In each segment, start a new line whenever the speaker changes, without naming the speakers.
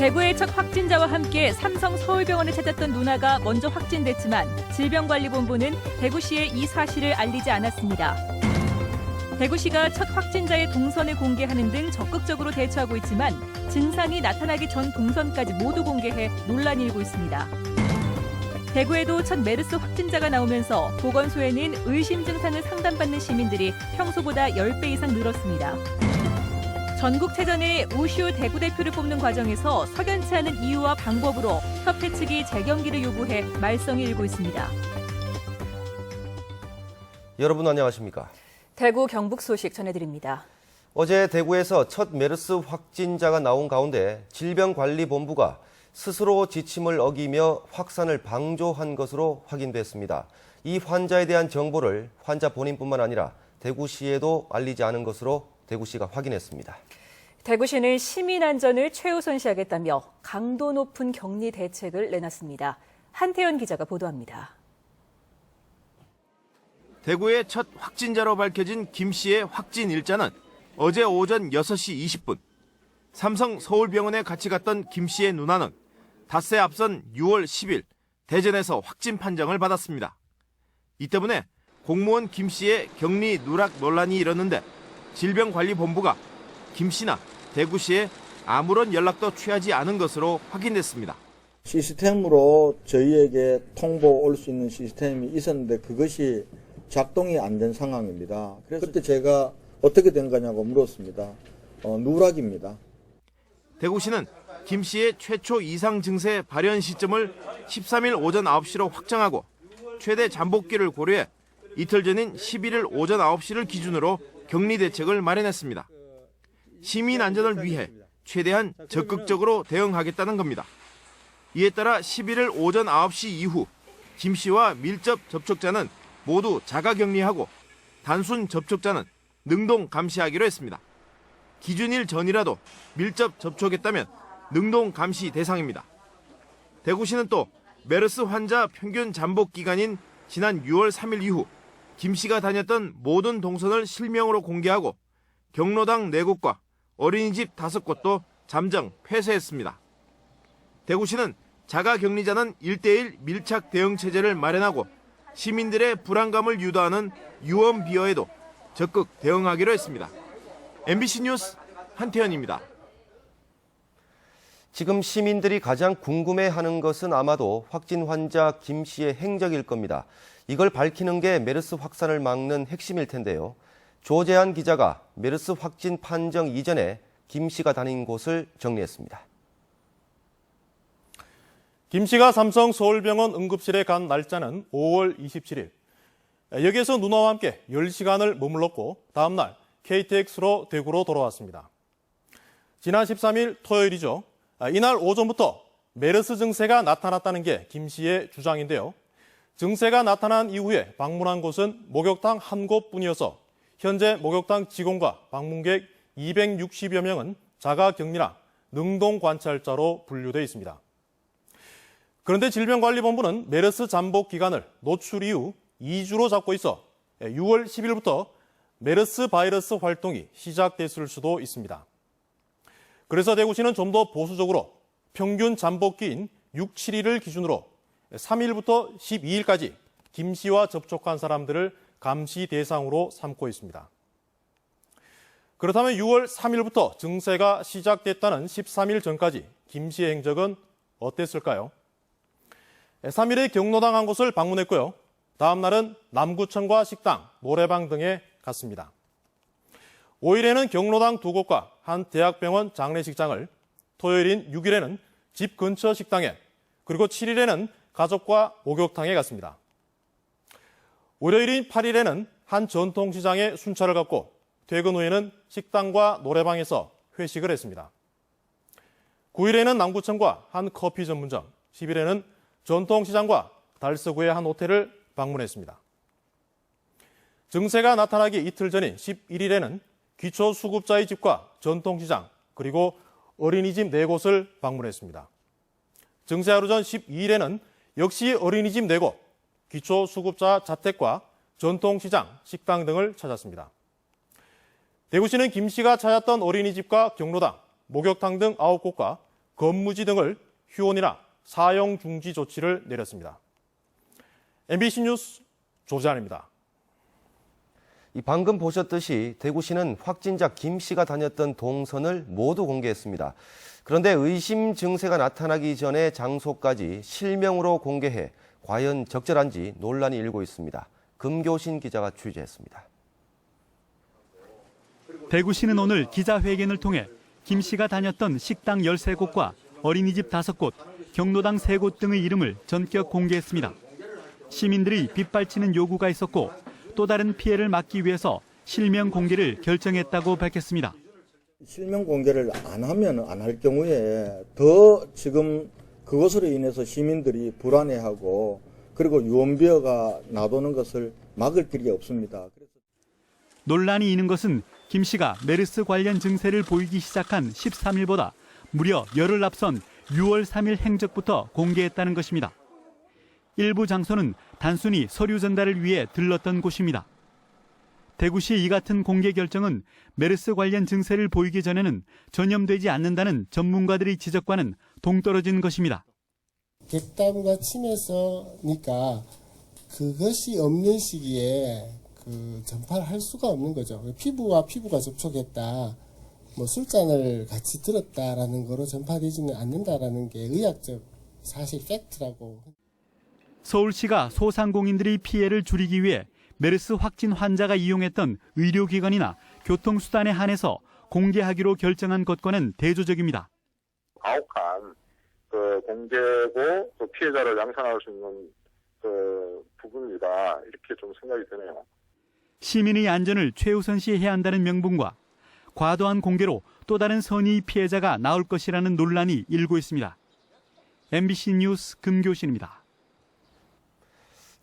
대구의 첫 확진자와 함께 삼성 서울병원을 찾았던 누나가 먼저 확진됐지만 질병관리본부는 대구시에 이 사실을 알리지 않았습니다. 대구시가 첫 확진자의 동선을 공개하는 등 적극적으로 대처하고 있지만 증상이 나타나기 전 동선까지 모두 공개해 논란이 일고 있습니다. 대구에도 첫 메르스 확진자가 나오면서 보건소에는 의심 증상을 상담받는 시민들이 평소보다 10배 이상 늘었습니다. 전국체전에 우슈 대구 대표를 뽑는 과정에서 석연치 않은 이유와 방법으로 협회 측이 재경기를 요구해 말썽이 일고 있습니다.
여러분 안녕하십니까?
대구 경북 소식 전해드립니다.
어제 대구에서 첫 메르스 확진자가 나온 가운데 질병관리본부가 스스로 지침을 어기며 확산을 방조한 것으로 확인됐습니다. 이 환자에 대한 정보를 환자 본인뿐만 아니라 대구시에도 알리지 않은 것으로 대구시가 확인했습니다.
대구시는 시민 안전을 최우선시하겠다며 강도 높은 격리 대책을 내놨습니다. 한태현 기자가 보도합니다.
대구의 첫 확진자로 밝혀진 김 씨의 확진 일자는 어제 오전 6시 20분. 삼성 서울병원에 같이 갔던 김 씨의 누나는 닷새 앞선 6월 10일 대전에서 확진 판정을 받았습니다. 이 때문에 공무원 김 씨의 격리 누락 논란이 일었는데 질병관리본부가 김 씨나 대구시에 아무런 연락도 취하지 않은 것으로 확인됐습니다.
시스템으로 저희에게 통보 올 수 있는 시스템이 있었는데 그것이 작동이 안 된 상황입니다. 그래서 그때 제가 어떻게 된 거냐고 물었습니다. 누락입니다.
대구시는 김 씨의 최초 이상 증세 발현 시점을 13일 오전 9시로 확정하고 최대 잠복기를 고려해 이틀 전인 11일 오전 9시를 기준으로 격리 대책을 마련했습니다. 시민 안전을 위해 최대한 적극적으로 대응하겠다는 겁니다. 이에 따라 11일 오전 9시 이후 김 씨와 밀접 접촉자는 모두 자가격리하고 단순 접촉자는 능동 감시하기로 했습니다. 기준일 전이라도 밀접 접촉했다면 능동 감시 대상입니다. 대구시는 또 메르스 환자 평균 잠복 기간인 지난 6월 3일 이후 김 씨가 다녔던 모든 동선을 실명으로 공개하고 경로당 4곳과 어린이집 5곳도 잠정 폐쇄했습니다. 대구시는 자가격리자는 1:1 밀착 대응 체제를 마련하고 시민들의 불안감을 유도하는 유언 비어에도 적극 대응하기로 했습니다. MBC 뉴스 한태현입니다.
지금 시민들이 가장 궁금해하는 것은 아마도 확진 환자 김 씨의 행적일 겁니다. 이걸 밝히는 게 메르스 확산을 막는 핵심일 텐데요. 조재한 기자가 메르스 확진 판정 이전에 김 씨가 다닌 곳을 정리했습니다.
김 씨가 삼성 서울병원 응급실에 간 날짜는 5월 27일. 여기에서 누나와 함께 10시간을 머물렀고 다음 날 KTX로 대구로 돌아왔습니다. 지난 13일 토요일이죠. 이날 오전부터 메르스 증세가 나타났다는 게 김 씨의 주장인데요. 증세가 나타난 이후에 방문한 곳은 목욕탕 한 곳뿐이어서 현재 목욕탕 직원과 방문객 260여 명은 자가격리나 능동관찰자로 분류되어 있습니다. 그런데 질병관리본부는 메르스 잠복 기간을 노출 이후 2주로 잡고 있어 6월 10일부터 메르스 바이러스 활동이 시작됐을 수도 있습니다. 그래서 대구시는 좀 더 보수적으로 평균 잠복기인 6, 7일을 기준으로 3일부터 12일까지 김 씨와 접촉한 사람들을 감시 대상으로 삼고 있습니다. 그렇다면 6월 3일부터 증세가 시작됐다는 13일 전까지 김 씨의 행적은 어땠을까요? 3일에 경로당 한 곳을 방문했고요. 다음 날은 남구청과 식당, 노래방 등에 갔습니다. 5일에는 경로당 2곳과 한 대학병원 장례식장을, 토요일인 6일에는 집 근처 식당에, 그리고 7일에는 가족과 목욕탕에 갔습니다. 월요일인 8일에는 한 전통시장에 순찰을 갔고 퇴근 후에는 식당과 노래방에서 회식을 했습니다. 9일에는 남구청과 한 커피 전문점, 10일에는 전통시장과 달서구의 한 호텔을 방문했습니다. 증세가 나타나기 이틀 전인 11일에는 기초수급자의 집과 전통시장, 그리고 어린이집 4곳을 방문했습니다. 증세 하루 전 12일에는 역시 어린이집 4곳, 기초수급자 자택과 전통시장, 식당 등을 찾았습니다. 대구시는 김 씨가 찾았던 어린이집과 경로당, 목욕탕 등 9곳과 건무지 등을 휴원이나 사형 중지 조치를 내렸습니다. MBC 뉴스 조재환입니다.
방금 보셨듯이 대구시는 확진자 김 씨가 다녔던 동선을 모두 공개했습니다. 그런데 의심 증세가 나타나기 전에 장소까지 실명으로 공개해 과연 적절한지 논란이 일고 있습니다. 금교신 기자가 취재했습니다.
대구시는 오늘 기자회견을 통해 김 씨가 다녔던 식당 13곳과 어린이집 5곳, 경로당 3곳 등의 이름을 전격 공개했습니다. 시민들이 빗발치는 요구가 있었고 또 다른 피해를 막기 위해서 실명 공개를 결정했다고 밝혔습니다.
실명 공개를 안 하면 안 할 경우에 더 지금 그것으로 인해서 시민들이 불안해하고 그리고 유언비어가 나도는 것을 막을 길이 없습니다.
논란이 있는 것은 김 씨가 메르스 관련 증세를 보이기 시작한 13일보다 무려 열흘 앞선 6월 3일 행적부터 공개했다는 것입니다. 일부 장소는 단순히 서류 전달을 위해 들렀던 곳입니다. 대구시의 이 같은 공개 결정은 메르스 관련 증세를 보이기 전에는 전염되지 않는다는 전문가들의 지적과는 동떨어진 것입니다.
객단과 침에서니까 그것이 없는 시기에 전파를 할 수가 없는 거죠. 피부와 피부가 접촉했다, 술잔을 같이 들었다라는 거로 전파되지는 않는다라는 게 의학적 사실 팩트라고.
서울시가 소상공인들의 피해를 줄이기 위해 메르스 확진 환자가 이용했던 의료기관이나 교통수단에 한해서 공개하기로 결정한 것과는 대조적입니다.
가혹한 공개고 또 피해자를 양산할 수 있는 부분이다, 이렇게 좀 생각이 드네요.
시민의 안전을 최우선시해야 한다는 명분과 과도한 공개로 또 다른 선의 피해자가 나올 것이라는 논란이 일고 있습니다. MBC 뉴스 금교신입니다.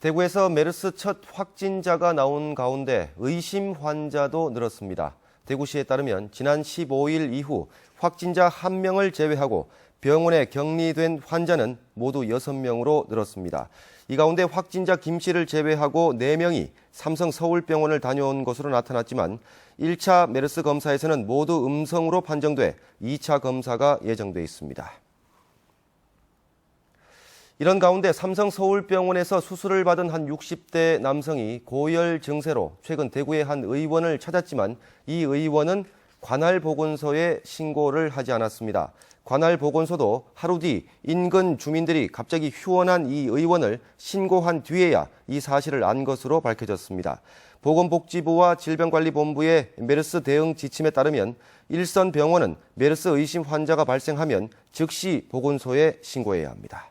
대구에서 메르스 첫 확진자가 나온 가운데 의심 환자도 늘었습니다. 대구시에 따르면 지난 15일 이후 확진자 1명을 제외하고 병원에 격리된 환자는 모두 6명으로 늘었습니다. 이 가운데 확진자 김 씨를 제외하고 4명이 삼성 서울병원을 다녀온 것으로 나타났지만 1차 메르스 검사에서는 모두 음성으로 판정돼 2차 검사가 예정돼 있습니다. 이런 가운데 삼성 서울병원에서 수술을 받은 한 60대 남성이 고열 증세로 최근 대구의 한 의원을 찾았지만 이 의원은 관할 보건소에 신고를 하지 않았습니다. 관할 보건소도 하루 뒤 인근 주민들이 갑자기 휴원한 이 의원을 신고한 뒤에야 이 사실을 안 것으로 밝혀졌습니다. 보건복지부와 질병관리본부의 메르스 대응 지침에 따르면 일선 병원은 메르스 의심 환자가 발생하면 즉시 보건소에 신고해야 합니다.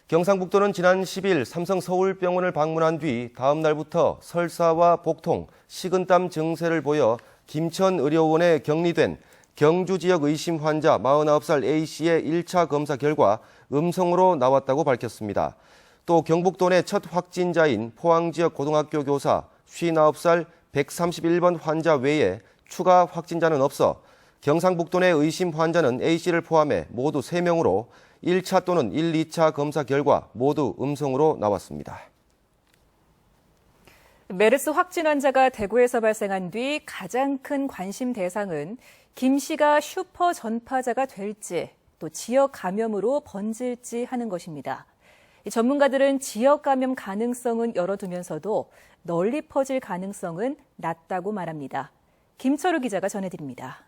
경상북도는 지난 10일 삼성 서울병원을 방문한 뒤 다음 날부터 설사와 복통, 식은땀 증세를 보여 김천의료원에 격리된 경주 지역 의심 환자 49살 A씨의 1차 검사 결과 음성으로 나왔다고 밝혔습니다. 또 경북도 내 첫 확진자인 포항 지역 고등학교 교사 59살 131번 환자 외에 추가 확진자는 없어 경상북도 내 의심 환자는 A씨를 포함해 모두 3명으로 1차 또는 1, 2차 검사 결과 모두 음성으로 나왔습니다.
메르스 확진 환자가 대구에서 발생한 뒤 가장 큰 관심 대상은 김 씨가 슈퍼 전파자가 될지 또 지역 감염으로 번질지 하는 것입니다. 전문가들은 지역 감염 가능성은 열어두면서도 널리 퍼질 가능성은 낮다고 말합니다. 김철우 기자가 전해드립니다.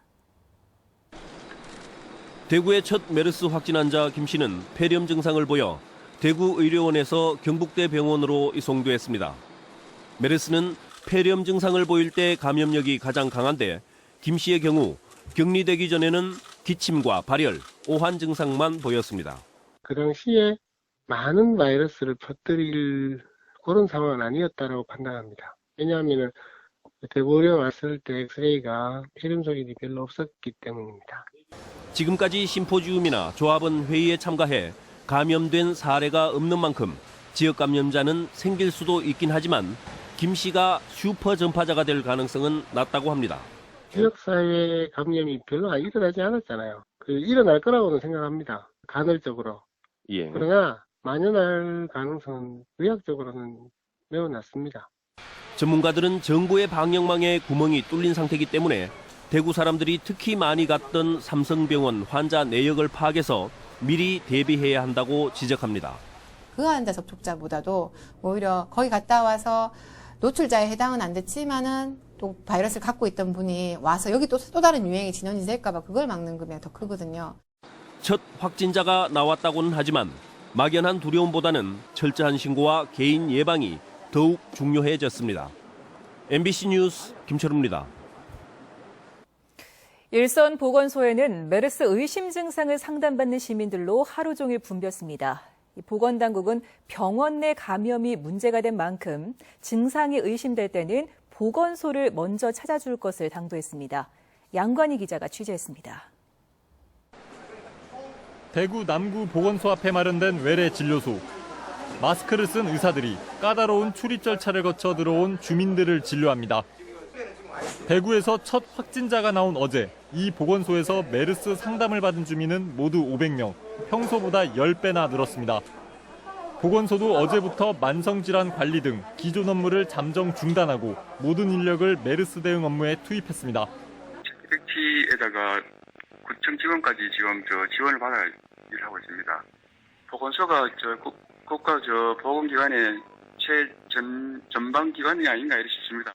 대구의 첫 메르스 확진 환자 김 씨는 폐렴 증상을 보여 대구의료원에서 경북대 병원으로 이송됐습니다. 메르스는 폐렴 증상을 보일 때 감염력이 가장 강한데 김 씨의 경우 격리되기 전에는 기침과 발열, 오한 증상만 보였습니다.
그 당시에 많은 바이러스를 퍼뜨릴 그런 상황은 아니었다고 판단합니다. 왜냐하면 대구의료원 왔을 때 엑스레이가 폐렴 소견이 별로 없었기 때문입니다.
지금까지 심포지움이나 조합원 회의에 참가해 감염된 사례가 없는 만큼 지역 감염자는 생길 수도 있긴 하지만 김 씨가 슈퍼 전파자가 될 가능성은 낮다고 합니다.
지역사회 감염이 별로 일어나지 않았잖아요. 일어날 거라고는 생각합니다. 간헐적으로.
예.
그러나 만연할 가능성은 의학적으로는 매우 낮습니다.
전문가들은 정부의 방역망에 구멍이 뚫린 상태이기 때문에 대구 사람들이 특히 많이 갔던 삼성병원 환자 내역을 파악해서 미리 대비해야 한다고 지적합니다.
그 환자 접촉자보다도 오히려 거기 갔다 와서 노출자에 해당은 안 됐지만은 또 바이러스를 갖고 있던 분이 와서 여기 또 다른 유행이 진원이 될까 봐 그걸 막는 금액이 더 크거든요.
첫 확진자가 나왔다고는 하지만 막연한 두려움보다는 철저한 신고와 개인 예방이 더욱 중요해졌습니다. MBC 뉴스 김철우입니다.
일선 보건소에는 메르스 의심 증상을 상담받는 시민들로 하루 종일 붐볐습니다. 보건당국은 병원 내 감염이 문제가 된 만큼 증상이 의심될 때는 보건소를 먼저 찾아줄 것을 당부했습니다. 양관희 기자가 취재했습니다.
대구 남구 보건소 앞에 마련된 외래 진료소. 마스크를 쓴 의사들이 까다로운 출입 절차를 거쳐 들어온 주민들을 진료합니다. 대구에서 첫 확진자가 나온 어제 이 보건소에서 메르스 상담을 받은 주민은 모두 500명, 평소보다 10배나 늘었습니다. 보건소도 어제부터 만성질환 관리 등 기존 업무를 잠정 중단하고 모든 인력을 메르스 대응 업무에 투입했습니다.
택시에다가 구청 직원까지 지금 지원을 받아 일을 하고 있습니다. 보건소가 국가 보건기관의 최전방기관이 아닌가 이렇게 싶습니다.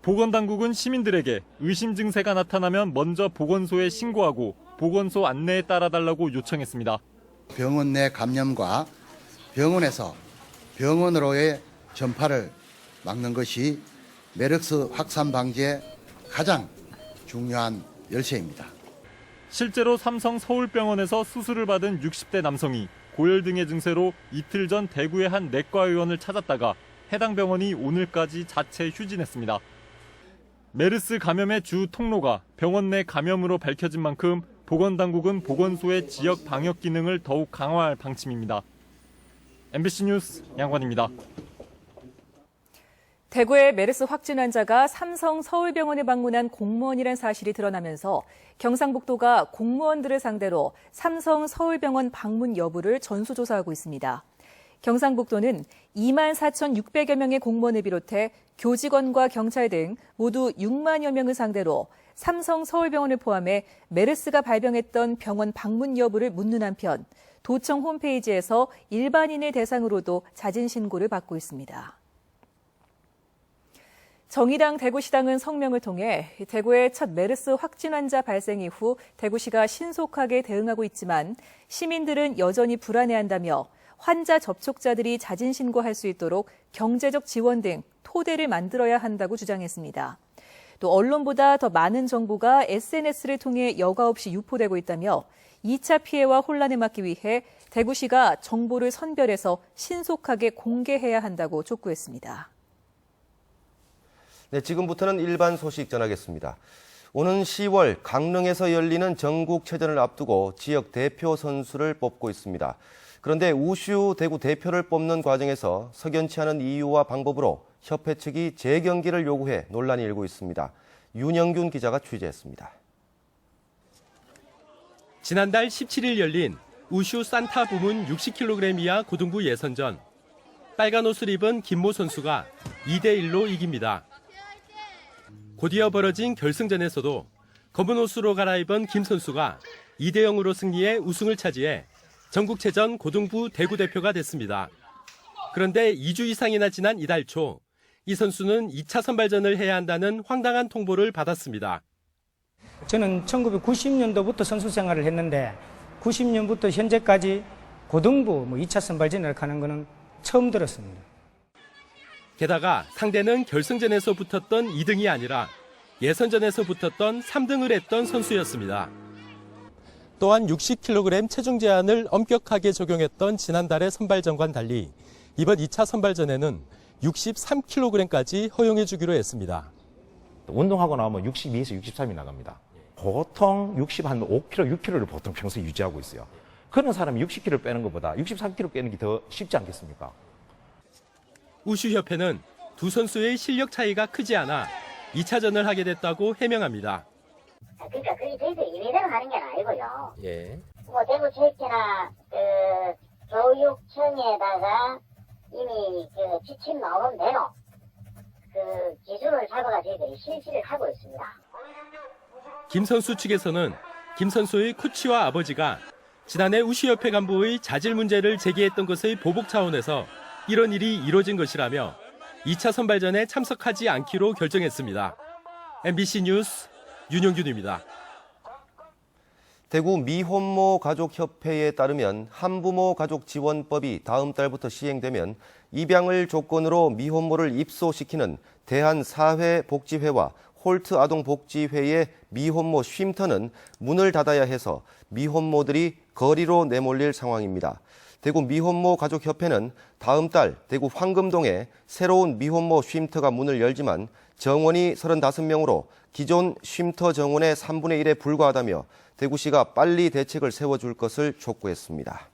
보건당국은 시민들에게 의심 증세가 나타나면 먼저 보건소에 신고하고 보건소 안내에 따라달라고 요청했습니다.
병원 내 감염과 병원에서 병원으로의 전파를 막는 것이 메르스 확산 방지에 가장 중요한 열쇠입니다.
실제로 삼성 서울병원에서 수술을 받은 60대 남성이 고열 등의 증세로 이틀 전 대구의 한 내과 의원을 찾았다가 해당 병원이 오늘까지 자체 휴진했습니다. 메르스 감염의 주 통로가 병원 내 감염으로 밝혀진 만큼 보건당국은 보건소의 지역 방역 기능을 더욱 강화할 방침입니다. MBC 뉴스 양관입니다.
대구의 메르스 확진 환자가 삼성 서울병원에 방문한 공무원이란 사실이 드러나면서 경상북도가 공무원들을 상대로 삼성 서울병원 방문 여부를 전수조사하고 있습니다. 경상북도는 24,600여 명의 공무원을 비롯해 교직원과 경찰 등 모두 6만여 명을 상대로 삼성 서울병원을 포함해 메르스가 발병했던 병원 방문 여부를 묻는 한편 도청 홈페이지에서 일반인을 대상으로도 자진 신고를 받고 있습니다. 정의당 대구시당은 성명을 통해 대구의 첫 메르스 확진 환자 발생 이후 대구시가 신속하게 대응하고 있지만 시민들은 여전히 불안해한다며 환자 접촉자들이 자진 신고할 수 있도록 경제적 지원 등 토대를 만들어야 한다고 주장했습니다. 또 언론보다 더 많은 정보가 SNS를 통해 여과 없이 유포되고 있다며 2차 피해와 혼란을 막기 위해 대구시가 정보를 선별해서 신속하게 공개해야 한다고 촉구했습니다.
네, 지금부터는 일반 소식 전하겠습니다. 오는 10월 강릉에서 열리는 전국체전을 앞두고 지역 대표 선수를 뽑고 있습니다. 그런데 우슈 대구 대표를 뽑는 과정에서 석연치 않은 이유와 방법으로 협회 측이 재경기를 요구해 논란이 일고 있습니다. 윤영균 기자가 취재했습니다.
지난달 17일 열린 우슈 산타 부문 60kg 이하 고등부 예선전. 빨간 옷을 입은 김모 선수가 2대1로 이깁니다. 곧이어 벌어진 결승전에서도 검은 옷으로 갈아입은 김 선수가 2대0으로 승리해 우승을 차지해 전국체전 고등부 대구 대표가 됐습니다. 그런데 2주 이상이나 지난 이달 초 이 선수는 2차 선발전을 해야 한다는 황당한 통보를 받았습니다.
저는 1990년도부터 선수 생활을 했는데 90년부터 현재까지 고등부 2차 선발전을 가는 거는 처음 들었습니다.
게다가 상대는 결승전에서 붙었던 2등이 아니라 예선전에서 붙었던 3등을 했던 선수였습니다. 또한 60kg 체중 제한을 엄격하게 적용했던 지난달의 선발전과는 달리 이번 2차 선발전에는 63kg까지 허용해 주기로 했습니다.
운동하고 나오면 62에서 63이 나갑니다. 보통 60, 한 5kg, 6kg를 보통 평소에 유지하고 있어요. 그런 사람이 60kg 빼는 것보다 63kg 빼는 게 더 쉽지 않겠습니까?
우슈협회는 두 선수의 실력 차이가 크지 않아 2차전을 하게 됐다고 해명합니다.
그러니까 그게 저희들이 이래대로 하는 게 아니고요.
예.
대구 체육회나 교육청에다가 이미 지침 나오는 대로 기준을 잡아가 저희들이 실시를 하고 있습니다.
김 선수 측에서는 김 선수의 코치와 아버지가 지난해 우슈협회 간부의 자질 문제를 제기했던 것의 보복 차원에서 이런 일이 이뤄진 것이라며 2차 선발전에 참석하지 않기로 결정했습니다. MBC 뉴스 윤영균입니다.
대구 미혼모 가족협회에 따르면 한부모 가족 지원법이 다음 달부터 시행되면 입양을 조건으로 미혼모를 입소시키는 대한사회복지회와 홀트 아동복지회의 미혼모 쉼터는 문을 닫아야 해서 미혼모들이 거리로 내몰릴 상황입니다. 대구 미혼모 가족협회는 다음 달 대구 황금동에 새로운 미혼모 쉼터가 문을 열지만 정원이 35명으로 기존 쉼터 정원의 3분의 1에 불과하다며 대구시가 빨리 대책을 세워줄 것을 촉구했습니다.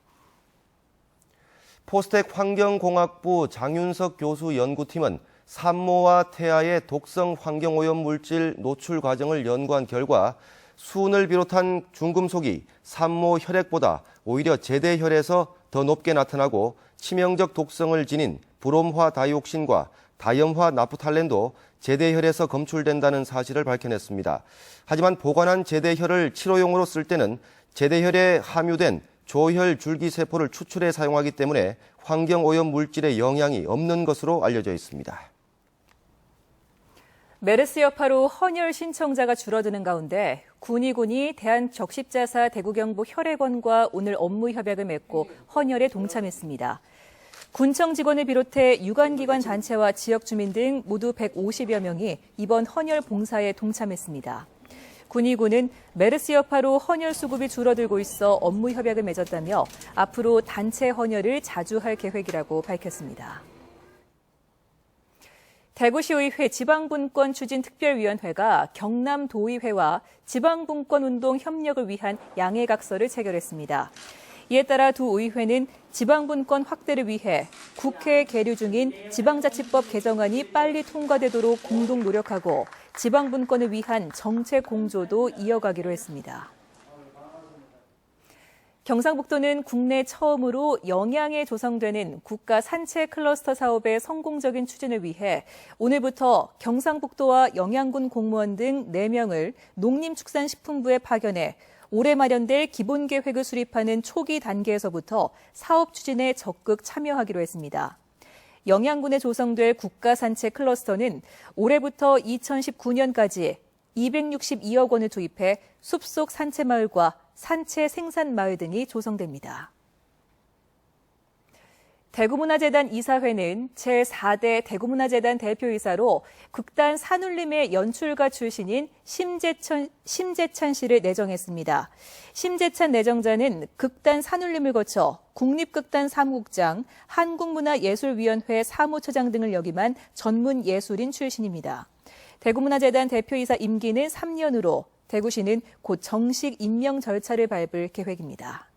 포스텍 환경공학부 장윤석 교수 연구팀은 산모와 태아의 독성 환경오염 물질 노출 과정을 연구한 결과 수은을 비롯한 중금속이 산모 혈액보다 오히려 제대혈에서 더 높게 나타나고 치명적 독성을 지닌 브롬화 다이옥신과 다염화 나프탈렌도 제대혈에서 검출된다는 사실을 밝혀냈습니다. 하지만 보관한 제대혈을 치료용으로 쓸 때는 제대혈에 함유된 조혈 줄기세포를 추출해 사용하기 때문에 환경오염 물질의 영향이 없는 것으로 알려져 있습니다.
메르스 여파로 헌혈 신청자가 줄어드는 가운데 군의군이 대한적십자사 대구경북 혈액원과 오늘 업무 협약을 맺고 헌혈에 동참했습니다. 군청 직원을 비롯해 유관기관 단체와 지역 주민 등 모두 150여 명이 이번 헌혈 봉사에 동참했습니다. 군의군은 메르스 여파로 헌혈 수급이 줄어들고 있어 업무 협약을 맺었다며 앞으로 단체 헌혈을 자주 할 계획이라고 밝혔습니다. 대구시의회 지방분권 추진특별위원회가 경남도의회와 지방분권운동 협력을 위한 양해각서를 체결했습니다. 이에 따라 두 의회는 지방분권 확대를 위해 국회에 계류 중인 지방자치법 개정안이 빨리 통과되도록 공동 노력하고 지방분권을 위한 정책 공조도 이어가기로 했습니다. 경상북도는 국내 처음으로 영양에 조성되는 국가 산채 클러스터 사업의 성공적인 추진을 위해 오늘부터 경상북도와 영양군 공무원 등 4명을 농림축산식품부에 파견해 올해 마련될 기본계획을 수립하는 초기 단계에서부터 사업 추진에 적극 참여하기로 했습니다. 영양군에 조성될 국가 산채 클러스터는 올해부터 2019년까지 262억 원을 투입해 숲속 산채마을과 산채 생산마을 등이 조성됩니다. 대구문화재단 이사회는 제4대 대구문화재단 대표이사로 극단 산울림의 연출가 출신인 심재찬 씨를 내정했습니다. 심재찬 내정자는 극단 산울림을 거쳐 국립극단 사무국장, 한국문화예술위원회 사무처장 등을 역임한 전문예술인 출신입니다. 대구문화재단 대표이사 임기는 3년으로 대구시는 곧 정식 임명 절차를 밟을 계획입니다.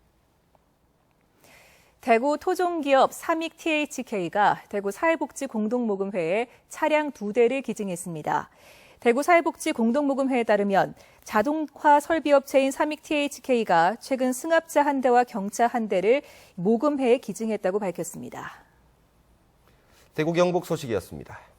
대구 토종기업 삼익THK가 대구 사회복지공동모금회에 차량 2대를 기증했습니다. 대구 사회복지공동모금회에 따르면 자동화 설비업체인 삼익THK가 최근 승합차 1대와 경차 1대를 모금회에 기증했다고 밝혔습니다.
대구 경북 소식이었습니다.